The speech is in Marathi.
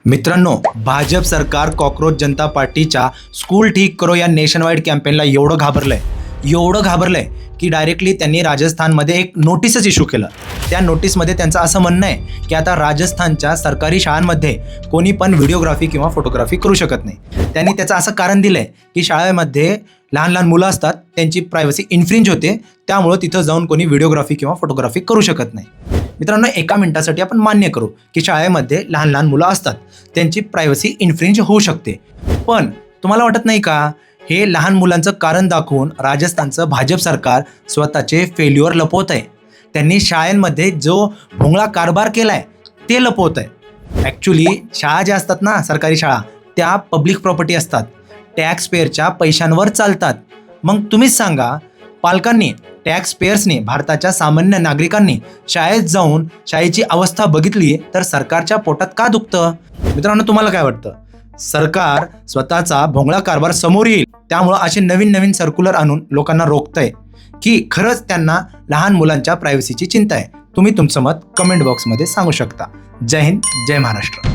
मित्रांनो, भाजप सरकार कॉकरोच जनता पार्टीच्या स्कूल ठीक करो या नेशनवाईड कॅम्पेनला एवढं घाबरलंय की डायरेक्टली त्यांनी राजस्थानमध्ये एक नोटीसच इश्यू केलं. त्या नोटीसमध्ये त्यांचं असं म्हणणं आहे की आता राजस्थानच्या सरकारी शाळांमध्ये कोणी पण व्हिडिओग्राफी किंवा फोटोग्राफी करू शकत नाही. त्यांनी त्याचं असं कारण दिलं आहे की शाळेमध्ये लहान लहान मुलं असतात, त्यांची प्रायव्हसी इन्फ्रिंज होते, त्यामुळं तिथं जाऊन कोणी व्हिडिओग्राफी किंवा फोटोग्राफी करू शकत नाही. मित्रांनो, एका मिनिटासाठी आपण मान्य करू की शाळेमध्ये लहान लहान मुलं असतात, त्यांची प्रायव्हसी इन्फ्रिंज होऊ शकते. पण तुम्हाला वाटत नाही का, हे लहान मुलांचं कारण दाखवून राजस्थानचं भाजप सरकार स्वतःचे फेल्युअर लपवत आहे. त्यांनी शाळांमध्ये जो भोंगळा कारभार केला आहे ते लपवत आहे. ॲक्च्युली शाळा ज्या असतात ना, सरकारी शाळा, त्या पब्लिक प्रॉपर्टी असतात, टॅक्स पेअरच्या पैशांवर चालतात. मग तुम्हीच सांगा, पालकांनी, टॅक्स पेअर्सनी, भारताच्या सामान्य नागरिकांनी शाळेत जाऊन शाळेची अवस्था बघितली तर सरकारच्या पोटात का दुखतं? मित्रांनो, तुम्हाला काय वाटतं? सरकार स्वतःचा भोंगळा कारभार समोर येईल, त्यामुळं असे नवीन नवीन सर्क्युलर आणून लोकांना रोखतंय की खरंच त्यांना लहान मुलांच्या प्रायव्हसीची चिंता आहे? तुम्ही तुमचं मत कमेंट बॉक्समध्ये सांगू शकता. जय हिंद, जय महाराष्ट्र.